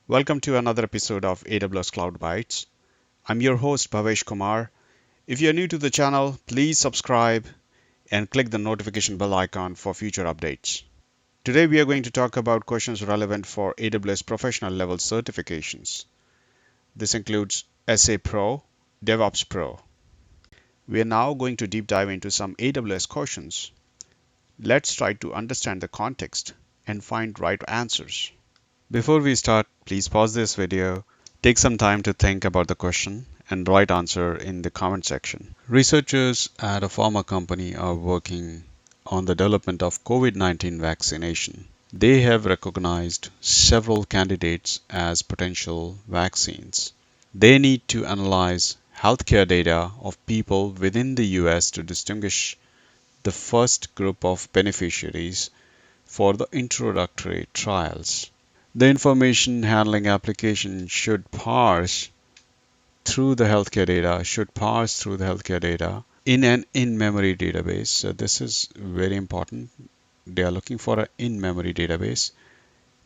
Welcome to another episode of AWS Cloud Bytes. I'm your host Bhavesh Kumar. If you're new to the channel, please subscribe and click the notification bell icon for future updates. Today we are going to talk about questions relevant for AWS professional level certifications. This includes SA Pro, DevOps Pro. We are now going to deep dive into some AWS questions. Let's try to understand the context and find right answers. Before we start, please pause this video, take some time to think about the question, and write answer in the comment section. Researchers at a pharma company are working on the development of COVID-19 vaccination. They have recognized several candidates as potential vaccines. They need to analyze healthcare data of people within the US to distinguish the first group of beneficiaries for the introductory trials. The information handling application should parse through the healthcare data in an in-memory database. So this is very important. They are looking for an in-memory database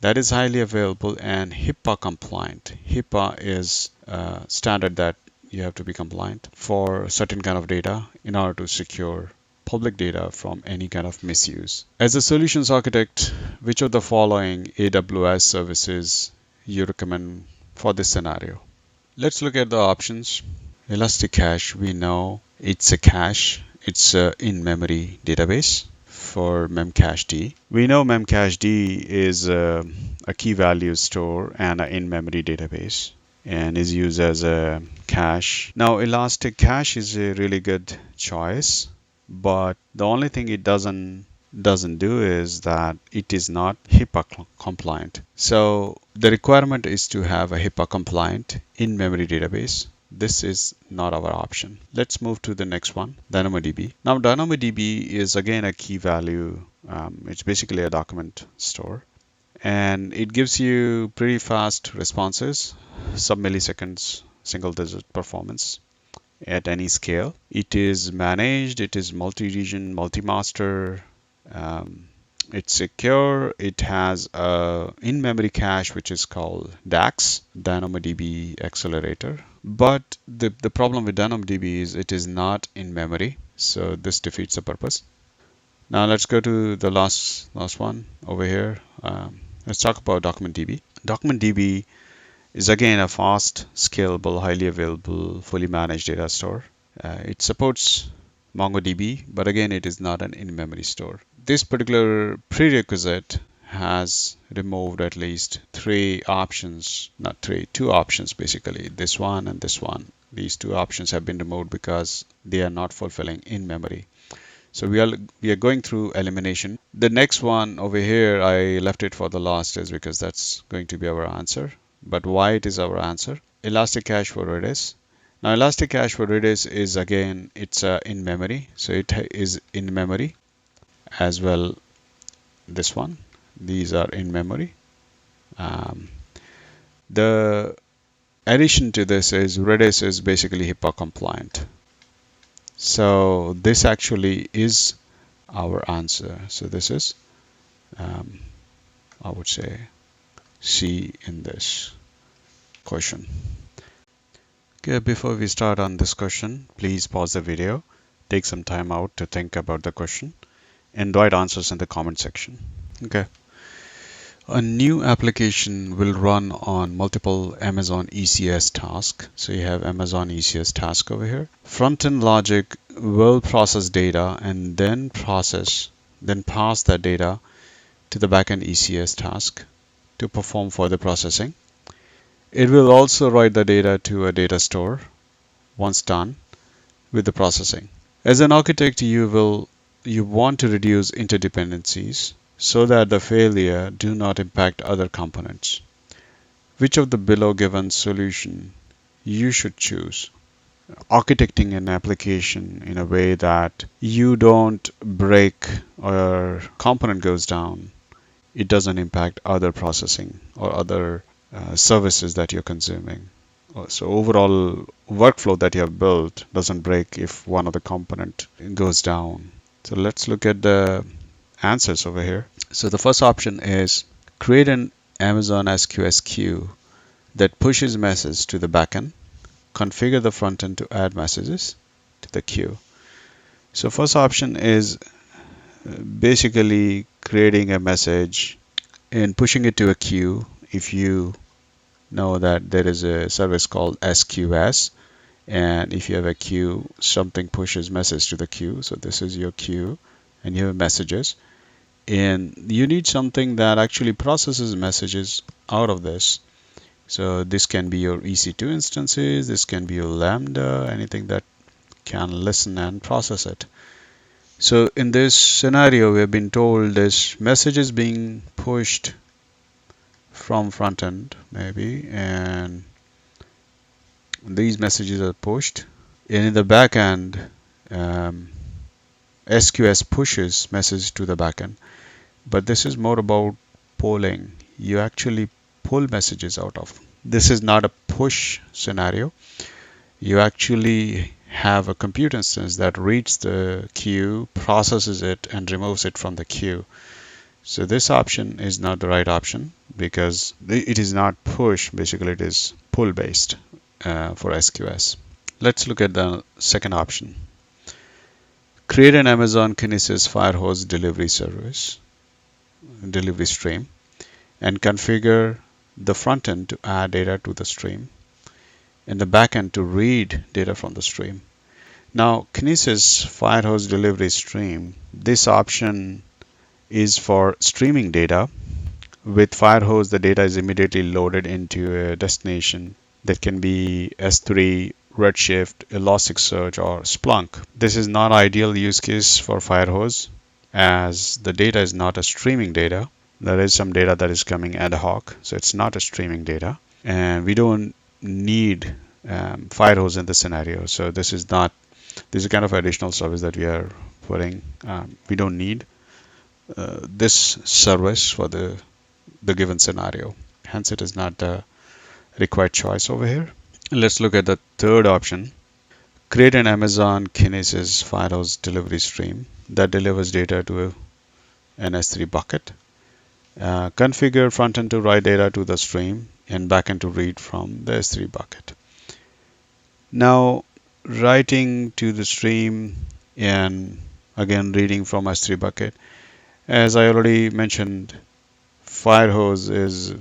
that is highly available and HIPAA compliant. HIPAA is a standard that you have to be compliant for certain kind of data in order to secure public data from any kind of misuse. As a solutions architect, which of the following AWS services you recommend for this scenario? Let's look at the options. Elastic Cache, we know it's a cache. It's a in-memory database for Memcached. We know Memcached is a key value store and an in-memory database and is used as a cache. Now, Elastic Cache is a really good choice, but the only thing it doesn't do is that it is not HIPAA compliant. So the requirement is to have a HIPAA compliant in-memory database. This is not our option. Let's move to the next one, Dynamodb. Now Dynamodb is again a key value. It's basically a document store, and it gives you pretty fast responses, sub-milliseconds, single-digit performance at any scale. It is managed, it is multi-region, multi-master, it's secure, it has a in-memory cache which is called DAX, Dynamodb Accelerator. But the problem with Dynamodb is it is not in memory, so this defeats the purpose. Now let's go to the last one over here. Let's talk about Documentdb. Documentdb is again a fast, scalable, highly available, fully managed data store. It supports MongoDB, but again, it is not an in-memory store. This particular prerequisite has removed at least two options basically, this one and this one. These two options have been removed because they are not fulfilling in memory. So we are going through elimination. The next one over here, I left it for the last is because that's going to be our answer. But why it is our answer? Elastic Cache for Redis. Now Elastic Cache for Redis is again, it's in memory. So it is in memory as well. This one, these are in memory. The addition to this is Redis is basically HIPAA compliant. So this actually is our answer. So this is, I would say, C in this question. Okay, before we start on this question, please pause the video, take some time out to think about the question, and write answers in the comment section. Okay. A new application will run on multiple Amazon ECS tasks. So you have Amazon ECS task over here. Front-end logic will process data and then pass that data to the backend ECS task to perform further processing. It will also write the data to a data store once done with the processing. As an architect, you want to reduce interdependencies so that the failure do not impact other components. Which of the below given solution you should choose? Architecting an application in a way that you don't break or component goes down, it doesn't impact other processing or other services that you're consuming. So overall workflow that you have built doesn't break if one of the component goes down. So let's look at the answers over here. So the first option is create an Amazon SQS queue that pushes messages to the backend, configure the front end to add messages to the queue. So first option is basically creating a message and pushing it to a queue. If you know that there is a service called SQS, and if you have a queue, something pushes message to the queue. So this is your queue and you have messages, and you need something that actually processes messages out of this. So this can be your EC2 instances, this can be your Lambda, anything that can listen and process it. So in this scenario, we have been told this message is being pushed from front end maybe, and these messages are pushed. And in the back end, SQS pushes message to the backend. But this is more about polling. You actually pull messages out of. This is not a push scenario. You actually have a compute instance that reads the queue, processes it, and removes it from the queue. So this option is not the right option because it is not push. Basically, it is pull based for SQS. Let's look at the second option. Create an Amazon Kinesis Firehose delivery service, delivery stream, and configure the front end to add data to the stream and the back end to read data from the stream. Now, Kinesis Firehose delivery stream, this option is for streaming data. With Firehose, the data is immediately loaded into a destination that can be S3, Redshift, Elasticsearch, or Splunk. This is not ideal use case for Firehose as the data is not a streaming data. There is some data that is coming ad hoc, so it's not a streaming data. And we don't need Firehose in this scenario. So this is kind of additional service that we are putting. We don't need this service for the given scenario. Hence, it is not the required choice over here. Let's look at the third option. Create an Amazon Kinesis Firehose delivery stream that delivers data to an S3 bucket. Configure frontend to write data to the stream and backend to read from the S3 bucket. Now, writing to the stream and again reading from S3 bucket. As I already mentioned, Firehose is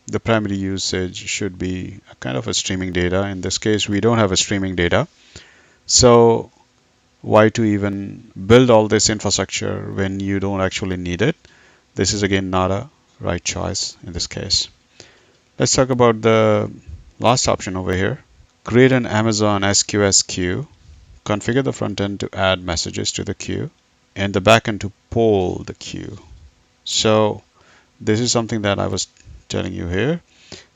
the primary usage should be a kind of a streaming data. In this case, we don't have a streaming data. So why to even build all this infrastructure when you don't actually need it? This is again not a right choice in this case. Let's talk about the last option over here. Create an Amazon SQS queue, configure the front end to add messages to the queue, and the backend to poll the queue. So this is something that I was telling you here.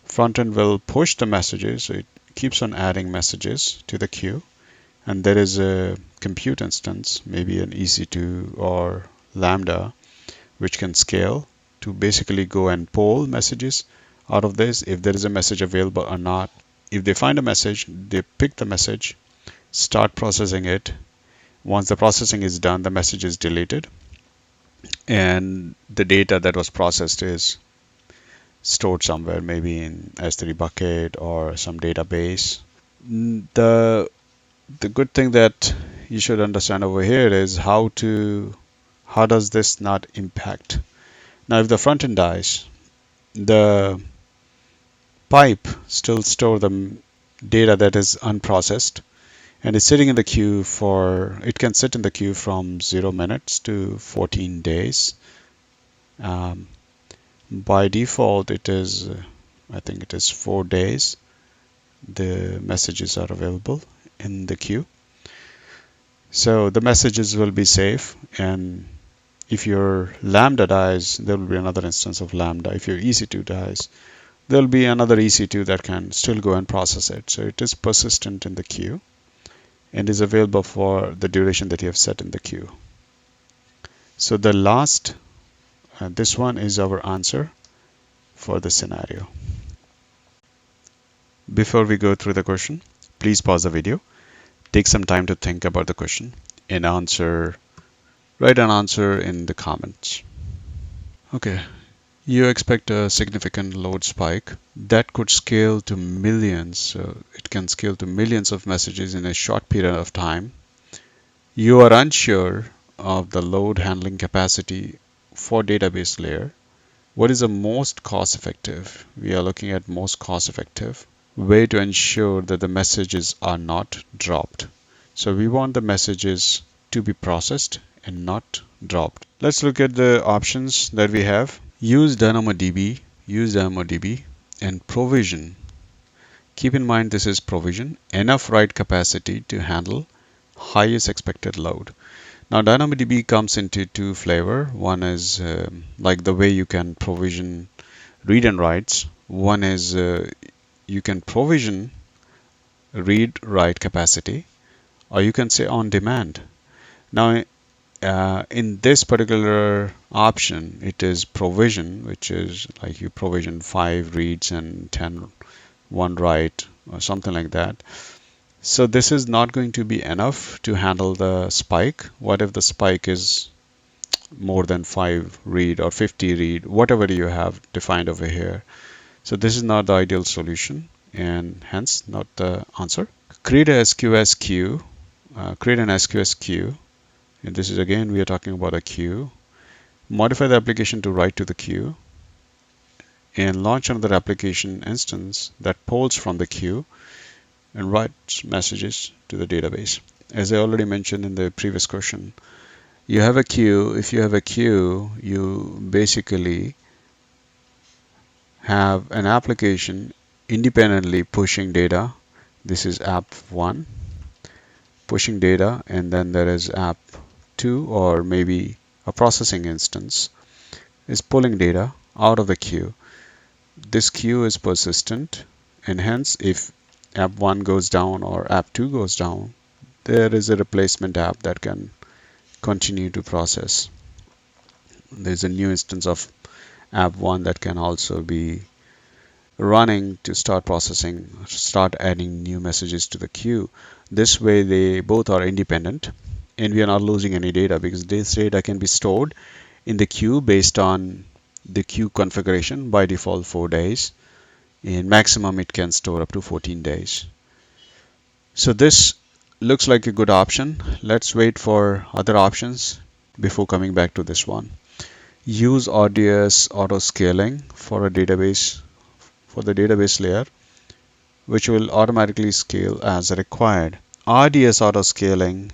Front end will push the messages, so it keeps on adding messages to the queue. And there is a compute instance, maybe an EC2 or Lambda, which can scale to basically go and poll messages out of this, if there is a message available or not. If they find a message, they pick the message, start processing it. Once the processing is done, the message is deleted, and the data that was processed is stored somewhere, maybe in S3 bucket or some database. The good thing that you should understand over here is how does this not impact. Now, if the front end dies, the pipe still store the data that is unprocessed, and it's sitting in the queue it can sit in the queue from 0 minutes to 14 days. By default, it is, I think it is 4 days. The messages are available in the queue. So the messages will be safe, and if your Lambda dies, there will be another instance of Lambda. If your EC2 dies, there will be another EC2 that can still go and process it. So it is persistent in the queue and is available for the duration that you have set in the queue. So the last, this one is our answer for the scenario. Before we go through the question, please pause the video, take some time to think about the question and write an answer in the comments. Okay, You expect a significant load spike that could scale to millions. It can scale to millions of messages in a short period of time. You are unsure of the load handling capacity for database layer. What is the most cost effective? We are looking at most cost effective way to ensure that the messages are not dropped. So we want the messages to be processed and not dropped. Let's look at the options that we have. Use Dynamodb, and provision. Keep in mind this is provision, enough write capacity to handle highest expected load. Now Dynamodb comes into two flavor. One is like the way you can provision read and writes. One is you can provision read write capacity, or you can say on demand. Now in this particular option, it is provision, which is like you provision 5 reads and 1 write or something like that. So this is not going to be enough to handle the spike. What if the spike is more than 5 read or 50 read, whatever you have defined over here. So this is not the ideal solution and hence not the answer. Create a SQS queue. Create an SQS queue. And this is again, we are talking about a queue. Modify the application to write to the queue and launch another application instance that pulls from the queue and writes messages to the database. As I already mentioned in the previous question, you have a queue. If you have a queue, you basically have an application independently pushing data. This is app 1 pushing data, and then there is app 2 or maybe a processing instance is pulling data out of the queue. This queue is persistent, and hence if app 1 goes down or app 2 goes down, there is a replacement app that can continue to process. There's a new instance of app 1 that can also be running to start processing, start adding new messages to the queue. This way they both are independent and we are not losing any data because this data can be stored in the queue based on the queue configuration. By default 4 days, and maximum it can store up to 14 days. So this looks like a good option. Let's wait for other options before coming back to this one. Use RDS auto scaling for a database, for the database layer, which will automatically scale as required. RDS auto scaling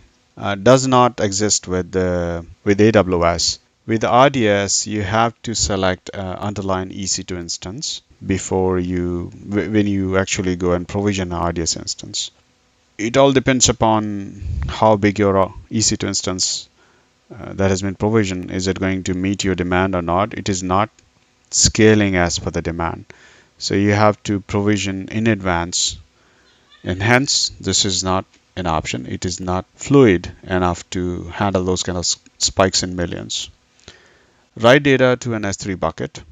does not exist with AWS. With RDS, you have to select underline EC2 instance before when you actually go and provision an RDS instance. It all depends upon how big your EC2 instance that has been provisioned. Is it going to meet your demand or not? It is not scaling as per the demand. So you have to provision in advance, and hence this is not an option. It is not fluid enough to handle those kind of spikes in millions. Write data to an S3 bucket.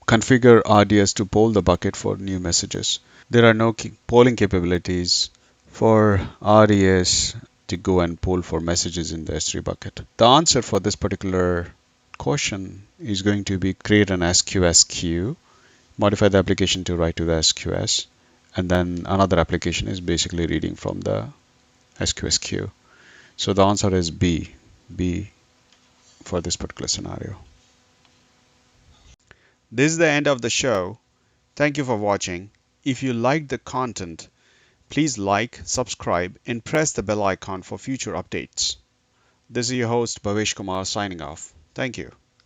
Configure RDS to poll the bucket for new messages. There are no polling capabilities for RDS to go and poll for messages in the S3 bucket. The answer for this particular question is going to be create an SQS queue, modify the application to write to the SQS, and then another application is basically reading from the SQS queue. So the answer is B for this particular scenario. This is the end of the show. Thank you for watching. If you liked the content, please like, subscribe, and press the bell icon for future updates. This is your host Bhavesh Kumar signing off. Thank you.